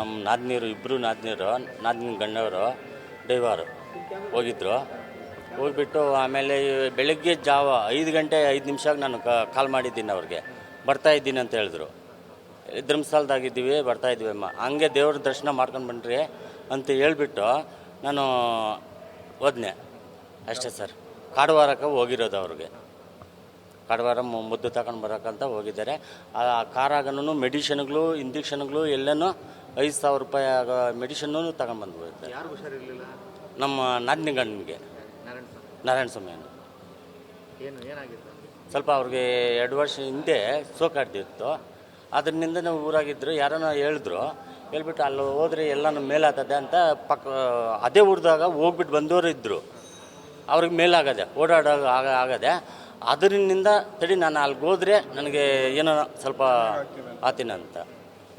ನಮ್ಮ ನಾದಿನಿಯರು ಇಬ್ಬರು ನಾದಿನಿ ಗಂಡವರು ಡ್ರೈವರು ಹೋಗಿದ್ದರು. ಹೋಗಿಬಿಟ್ಟು ಆಮೇಲೆ ಬೆಳಗ್ಗೆ ಜಾವ 5 ಗಂಟೆ 5 ನಿಮಿಷಕ್ಕೆ ನಾನು ಕಾಲ್ ಮಾಡಿದ್ದೀನಿ ಅವ್ರಿಗೆ, ಬರ್ತಾಯಿದ್ದೀನಿ ಅಂತ ಹೇಳಿದ್ರು. ಧರ್ಮಸ್ಥಳದಾಗಿದ್ದೀವಿ, ಬರ್ತಾಯಿದ್ದೀವಿ ಅಮ್ಮ, ಹಂಗೆ ದೇವ್ರ ದರ್ಶನ ಮಾಡ್ಕೊಂಡು ಬನ್ನಿರಿ ಅಂತ ಹೇಳ್ಬಿಟ್ಟು ನಾನು ಹೋದ್ನೆ ಅಷ್ಟೇ ಸರ್. ಕಾರವಾರಕ್ಕೆ ಹೋಗಿರೋದು ಅವ್ರಿಗೆ, ಕಾರವಾರ ಮುದ್ದು ತಗೊಂಡು ಬರೋಕ್ಕಂತ ಹೋಗಿದ್ದಾರೆ. ಆ ಕಾರಾಗನೂ ಮೆಡಿಷನ್ಗಳು ಇಂಜೆಕ್ಷನ್ಗಳು ಎಲ್ಲನೂ 5,000 ರೂಪಾಯಿ ಆಗೋ ಮೆಡಿಷನ್ನು ತಗೊಂಡ್ಬಂದು ಹೋಗ್ತಾರೆ. ಯಾರು ಹುಷಾರಿರಲಿಲ್ಲ? ನಮ್ಮ ನಾದಿನಿ ಗಂಡನಿಗೆ ನಾರಾಯಣ ಸ್ವಾಮಿ ಏನಾಗಿತ್ತು? ಸ್ವಲ್ಪ ಅವ್ರಿಗೆ 2 ವರ್ಷ ಹಿಂದೆ ಸೋಕಾಡ್ದಿತ್ತು. ಅದರಿಂದ ನಾವು ಊರಾಗಿದ್ದರು, ಯಾರನ್ನ ಹೇಳ್ಬಿಟ್ಟು ಅಲ್ಲಿ ಹೋದ್ರೆ ಎಲ್ಲನೂ ಮೇಲಾಗ್ತದೆ ಅಂತ ಅದೇ ಊರಿದಾಗ ಹೋಗ್ಬಿಟ್ಟು ಬಂದವರು ಇದ್ದರು. ಅವ್ರಿಗೆ ಮೇಲಾಗದೆ ಓಡಾಡೋದು ಆಗದೆ. ಅದರಿಂದ ತಡಿ ನಾನು ಅಲ್ಲಿಗೆ ಹೋದರೆ ನನಗೆ ಏನೋ ಸ್ವಲ್ಪ ಆತೀನಂತ.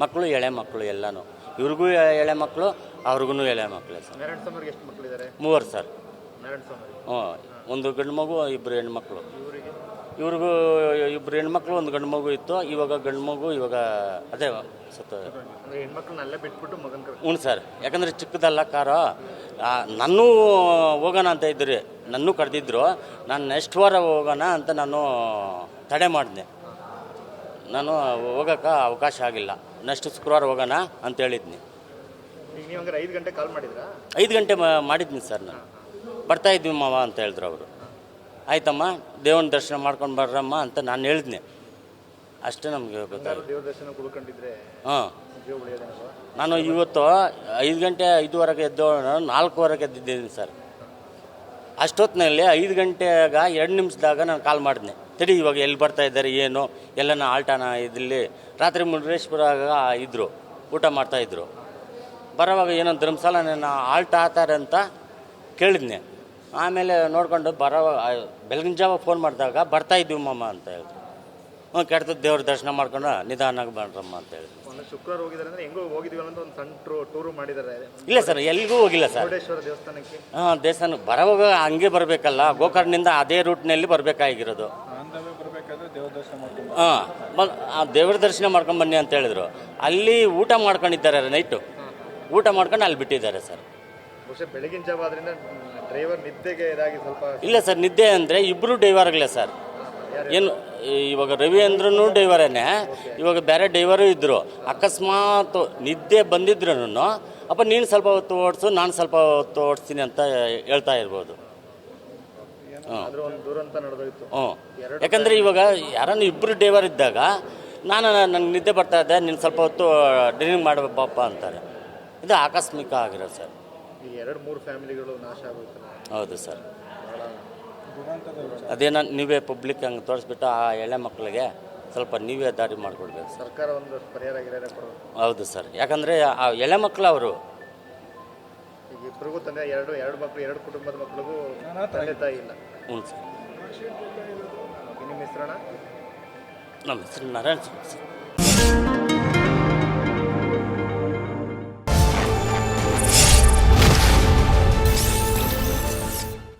ಮಕ್ಕಳು ಎಳೆ ಮಕ್ಕಳು ಎಲ್ಲನೂ, ಇವ್ರಿಗೂ ಎಳೆ ಮಕ್ಕಳು, ಅವ್ರಿಗೂ ಎಳೆ ಮಕ್ಕಳು ಸರ್. ಎಷ್ಟು ಮಕ್ಕಳಿದ್ದಾರೆ? 3 ಸರ್. ಹ್ಞೂ, 1 ಗಂಡು ಮಗು 2 ಹೆಣ್ಮಕ್ಳು. ಇವ್ರಿಗೂ 2 ಹೆಣ್ಮಕ್ಳು 1 ಗಂಡು ಮಗು ಇತ್ತು. ಇವಾಗ ಗಂಡು ಮಗು ಅದೇ ಸತ್ತು. ಹೆಣ್ಮಕ್ಳನ್ನೆಲ್ಲ ಬಿಟ್ಬಿಟ್ಟು ಮಗನ? ಹ್ಞೂ ಸರ್, ಯಾಕಂದರೆ ಚಿಕ್ಕದಲ್ಲ ಕಾರು. ನನ್ನೂ ಹೋಗೋಣ ಅಂತ ಇದ್ರಿ, ನನ್ನೂ ಕರೆದಿದ್ರು. ನಾನು ನೆಕ್ಸ್ಟ್ ವಾರ ಹೋಗೋಣ ಅಂತ ನಾನು ತಡೆ ಮಾಡಿದೆ. ನಾನು ಹೋಗೋಕ್ಕೆ ಅವಕಾಶ ಆಗಿಲ್ಲ. ನೆಕ್ಸ್ಟ್ ಶುಕ್ರವಾರ ಹೋಗೋಣ ಅಂತ ಹೇಳಿದ್ನಿ. ಈಗ ನೀವು ಹಂಗಾರೆ 5 ಗಂಟೆ ಕಾಲ್ ಮಾಡಿದ್ರಾ? 5 ಗಂಟೆ ಮಾಡಿದ್ನಿ ಸರ್. ನಾನು ಬರ್ತಾಯಿದ್ವಿ ಮಾವ ಅಂತ ಹೇಳಿದ್ರು ಅವರು. ಆಯ್ತಮ್ಮ, ದೇವನ ದರ್ಶನ ಮಾಡ್ಕೊಂಡು ಬರ್ರಮ್ಮ ಅಂತ ನಾನು ಹೇಳಿದ್ನಿ. ಅಷ್ಟೇ ನಮಗೆ ಗೊತ್ತಾಯ್ತು. ದೇವ್ರ ದರ್ಶನ ಕುಳ್ಕೊಂಡಿದ್ರೆ ಹಾಂ, ನಾನು ಇವತ್ತು 5 ಗಂಟೆ 5:15 ಎದ್ದು 4:15 ಎದ್ದಿದ್ದೀನಿ ಸರ್. ಅಷ್ಟೊತ್ತಿನಲ್ಲಿ 5 ಗಂಟೆಗ 2 ನಿಮಿಷದಾಗ ನಾನು ಕಾಲ್ ಮಾಡಿದ್ನೆ. ತಡಿ, ಇವಾಗ ಎಲ್ಲಿ ಬರ್ತಾ ಇದ್ದಾರೆ ಏನು ಎಲ್ಲನ ಆಲ್ಟಾನ ಇದಿಲ್ಲಿ. ರಾತ್ರಿ ಮುರುಡೇಶ್ವರಾಗ ಇದ್ದರು, ಊಟ ಮಾಡ್ತಾಯಿದ್ರು. ಬರೋವಾಗ ಏನೋ ಧರ್ಮಸ್ಥಳ ಆಲ್ಟ್ ಆತಾರೆ ಅಂತ ಕೇಳಿದ್ನೆ. ಆಮೇಲೆ ನೋಡ್ಕೊಂಡು ಬೆಳಗಿನ ಜಾವ ಫೋನ್ ಮಾಡಿದಾಗ ಬರ್ತಾಯಿದ್ವಿ ಮಮ್ಮ ಅಂತ ಹೇಳಿದ್ರು. ಹ್ಞೂ, ಕೆಡ್ತದ ದೇವ್ರ ದರ್ಶನ ಮಾಡ್ಕೊಂಡು ನಿಧಾನಾಗಿ ಬನ್ರಮ್ಮ ಅಂತ ಹೇಳಿದ್ರು. ಶುಕ್ರವಾರ ಹೋಗಿದ್ದಾರೆ ಅಂದರೆ ಹೆಂಗೋ ಹೋಗಿದ್ವಿ ಅಂತ ಒಂದು ಸಣ್ಣ ಟೂರು ಮಾಡಿದ್ದಾರೆ? ಇಲ್ಲ ಸರ್, ಎಲ್ಲಿಗೂ ಹೋಗಿಲ್ಲ ಸರ್. ಮುರುಡೇಶ್ವರ ದೇವಸ್ಥಾನಕ್ಕೆ? ಹಾಂ, ದೇವಸ್ಥಾನಕ್ಕೆ ಬರೋವಾಗ ಹಂಗೆ ಬರಬೇಕಲ್ಲ, ಗೋಕರ್ಣದಿಂದ ಅದೇ ರೂಟ್ನಲ್ಲಿ ಬರಬೇಕಾಗಿರೋದು. ಹಾಂ, ದೇವ್ರ ದರ್ಶನ ಮಾಡ್ಕೊಂಡು ಬನ್ನಿ ಅಂತ ಹೇಳಿದ್ರು. ಅಲ್ಲಿ ಊಟ ಮಾಡ್ಕೊಂಡಿದ್ದಾರೆ, ನೈಟು ಊಟ ಮಾಡ್ಕೊಂಡು ಅಲ್ಲಿ ಬಿಟ್ಟಿದ್ದಾರೆ ಸರ್. ಬೆಳಗಿನ ಜಾವ ಆದ್ರಿಂದ ಡ್ರೈವರ್ ನಿದ್ದೆಗೆ ಇದಾಗಿ ಸ್ವಲ್ಪ? ಇಲ್ಲ ಸರ್, ನಿದ್ದೆ ಅಂದರೆ ಇಬ್ಬರು ಡ್ರೈವರ್ಗಳೇ ಸರ್. ಏನು ಇವಾಗ ರವಿ ಅಂದ್ರೂ ಡ್ರೈವರೇನೆ, ಇವಾಗ ಬೇರೆ ಡ್ರೈವರು ಇದ್ದರು. ಅಕಸ್ಮಾತ್ ನಿದ್ದೆ ಬಂದಿದ್ರು ಅಪ್ಪ ನೀನು ಸ್ವಲ್ಪ ಹೊತ್ತು ಓಡಿಸು, ನಾನು ಸ್ವಲ್ಪ ಹೊತ್ತು ಓಡಿಸ್ತೀನಿ ಅಂತ ಹೇಳ್ತಾ ಇರ್ಬೋದು. ಹ್ಞೂ, ಯಾಕಂದರೆ ಇವಾಗ ಯಾರನ್ನು ಇಬ್ಬರು ಡ್ರೈವರ್ ಇದ್ದಾಗ ನನಗೆ ನಿದ್ದೆ ಬರ್ತಾ ಇದ್ದೆ, ನೀನು ಸ್ವಲ್ಪ ಹೊತ್ತು ಡ್ರೈವಿಂಗ್ ಮಾಡಬೇಕಪ್ಪ ಅಂತಾರೆ. ಇದು ಆಕಸ್ಮಿಕ ಆಗಿರೋದು ಸರ್. 2-3 ಫ್ಯಾಮಿಲಿಗಳು ನಾಶ ಆಗುತ್ತೆ. ಹೌದು ಸರ್. ಅದೇನ ನೀವೇ ಪಬ್ಲಿಕ್ ಹಂಗೆ ತೋರಿಸ್ಬಿಟ್ಟು ಆ ಎಳೆ ಮಕ್ಕಳಿಗೆ ಸ್ವಲ್ಪ ನೀವೇ ದಾರಿ ಮಾಡಿಕೊಡ್ಬೇಕು. ಸರ್ಕಾರ ಒಂದು ಪರಿಹಾರ ಹೌದು ಸರ್, ಯಾಕಂದರೆ ಆ ಎಳೆ ಮಕ್ಕಳು ಅವರು ಈಗ ಇಬ್ಬರಿಗೂ ತಂದೆ ಎರಡು ಮಕ್ಕಳು, 2 ಕುಟುಂಬದ ಮಕ್ಕಳಿಗೂ ತಂದೆ ತಾಯಿ ಇಲ್ಲ. ಹ್ಞೂ ಸರ್. ನಿಮ್ಮ ಹೆಸರಣ್ಣ? ನಮ್ಮ ಹೆಸರು ನಾರಾಯಣ ಸ್ವಾಮಿ ಸರ್.